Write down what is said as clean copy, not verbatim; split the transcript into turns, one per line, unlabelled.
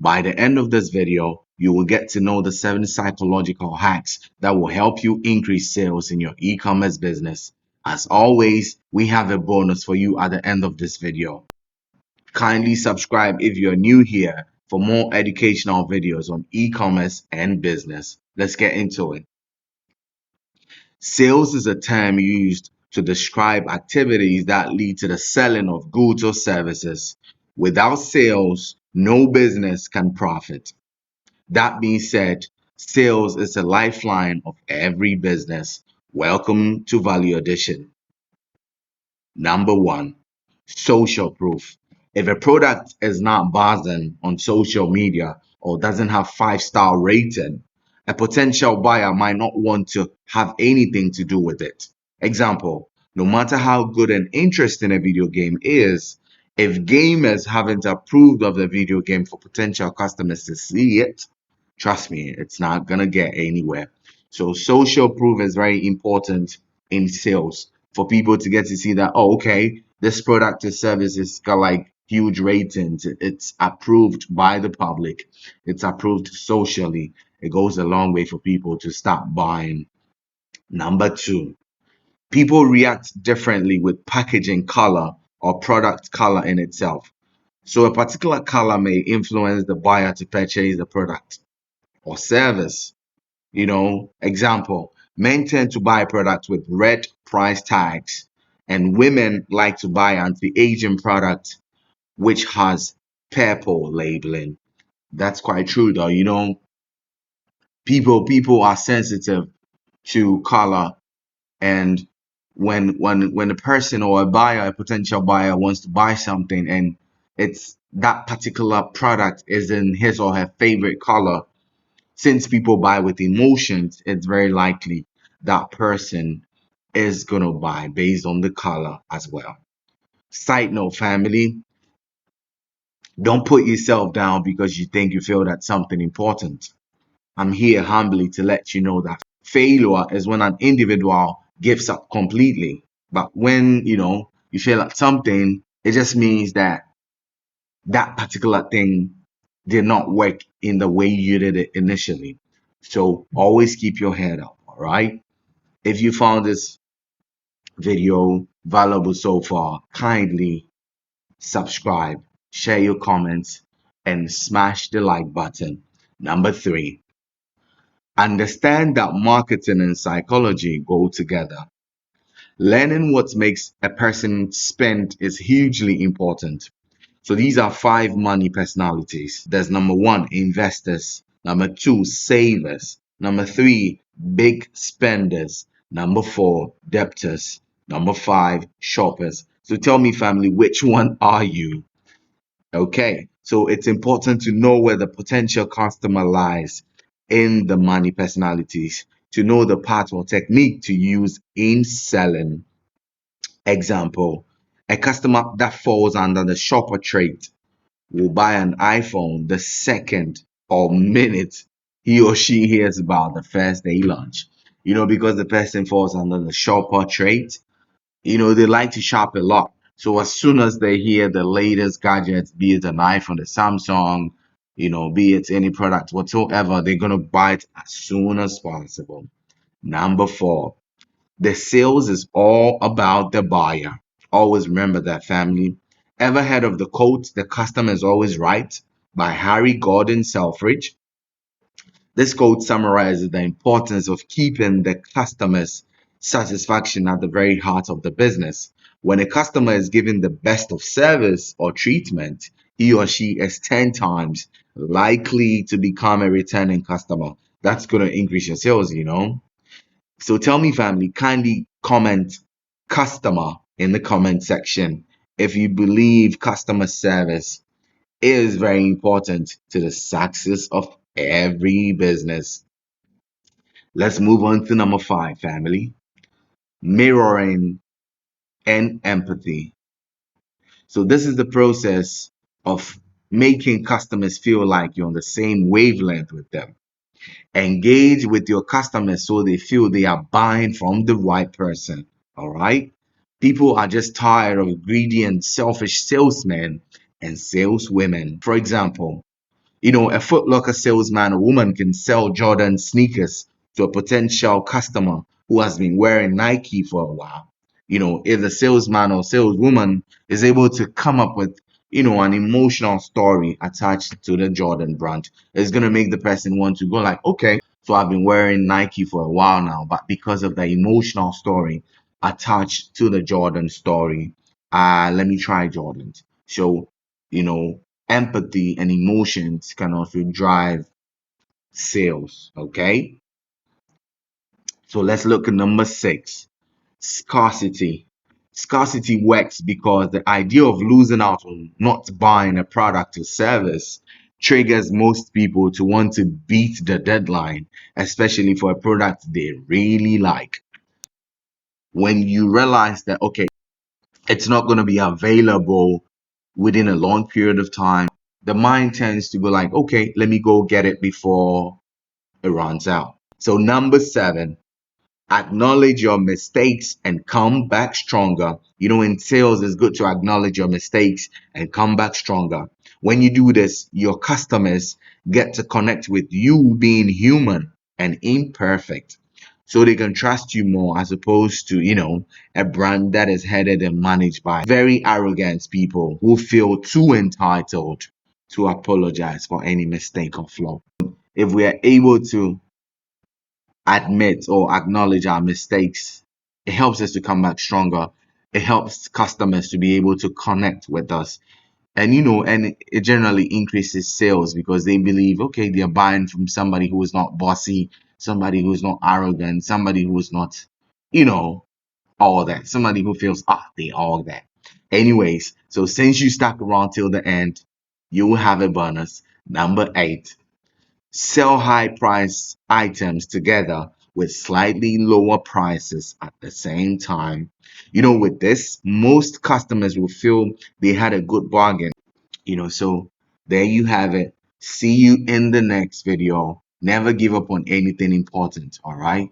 By the end of this video, you will get to know the 7 psychological hacks that will help you increase sales in your e-commerce business. As always, we have a bonus for you at the end of this video. Kindly subscribe if you're new here for more educational videos on e-commerce and business. Let's get into it. Sales is a term used to describe activities that lead to the selling of goods or services. Without sales, no business can profit. That being said, sales is the lifeline of every business. Welcome to Value Addition. Number 1, social proof. If a product is not buzzing on social media or doesn't have 5-star rating, a potential buyer might not want to have anything to do with it. Example, no matter how good and interesting a video game is, if gamers haven't approved of the video game for potential customers to see it, trust me, it's not gonna get anywhere. So social proof is very important in sales for people to get to see that, oh, okay, this product or service has got like huge ratings. It's approved by the public. It's approved socially. It goes a long way for people to start buying. Number 2, people react differently with packaging color or product color in itself. So a particular color may influence the buyer to purchase the product or service. Example, men tend to buy products with red price tags, and women like to buy anti-aging products which has purple labeling. That's quite true though. People are sensitive to color, and when a person or a potential buyer wants to buy something and it's that particular product is in his or her favorite color, since people buy with emotions, it's very likely that person is going to buy based on the color as well. Side note, family, don't put yourself down because you think you feel that's something important. I'm here humbly to let you know that failure is when an individual gives up completely. But when, you fail at something, it just means that that particular thing did not work in the way you did it initially. So always keep your head up, all right? If you found this video valuable so far, kindly subscribe, share your comments, and smash the like button. Number 3, understand that marketing and psychology go together. Learning what makes a person spend is hugely important. So these are 5 money personalities. There's number 1, investors. Number 2, savers. Number 3, big spenders. Number 4, debtors. Number 5, shoppers. So tell me, family, which one are you? Okay, so it's important to know where the potential customer lies in the money personalities, to know the path or technique to use in selling. Example, a customer that falls under the shopper trait will buy an iPhone the second or minute he or she hears about the first day launch. Because the person falls under the shopper trait, they like to shop a lot. So as soon as they hear the latest gadgets, be it an iPhone, the Samsung, be it any product whatsoever, they're going to buy it as soon as possible. Number 4, the sales is all about the buyer. Always remember that, family. Ever heard of the quote, "The customer is always right," by Harry Gordon Selfridge? This quote summarizes the importance of keeping the customer's satisfaction at the very heart of the business. When a customer is given the best of service or treatment, he or she is 10 times likely to become a returning customer. That's going to increase your sales. So tell me, family, kindly comment customer in the comment section if you believe customer service is very important to the success of every business. Let's move on to number 5, family. Mirroring and empathy. So this is the process of making customers feel like you're on the same wavelength with them. Engage with your customers so they feel they are buying from the right person. All right. People are just tired of greedy and selfish salesmen and saleswomen. For example, A Foot Locker salesman or woman can sell Jordan sneakers to a potential customer who has been wearing Nike for a while. If the salesman or saleswoman is able to come up with, an emotional story attached to the Jordan brand, it's going to make the person want to go like, okay, so I've been wearing Nike for a while now, but because of the emotional story attached to the Jordan story, let me try Jordans. So, you know, empathy and emotions can also drive sales. Okay. So let's look at number 6, scarcity. Scarcity works because the idea of losing out on not buying a product or service triggers most people to want to beat the deadline, especially for a product they really like. When you realize that, okay, it's not going to be available within a long period of time, the mind tends to go like, okay, let me go get it before it runs out. So number 7, acknowledge your mistakes and come back stronger. In sales, it's good to acknowledge your mistakes and come back stronger. When you do this, your customers get to connect with you being human and imperfect. So they can trust you more as opposed to, a brand that is headed and managed by very arrogant people who feel too entitled to apologize for any mistake or flaw. If we are able to admit or acknowledge our mistakes, it helps us to come back stronger. It helps customers to be able to connect with us. And it generally increases sales because they believe, okay, they're buying from somebody who is not bossy, somebody who is not arrogant, somebody who is not, you know, all that. Somebody who feels, they all that. Anyways, so since you stuck around till the end, you will have a bonus. Number 8, sell high price items together with slightly lower prices at the same time. With this, most customers will feel they had a good bargain. So there you have it. See you in the next video. Never give up on anything important, all right?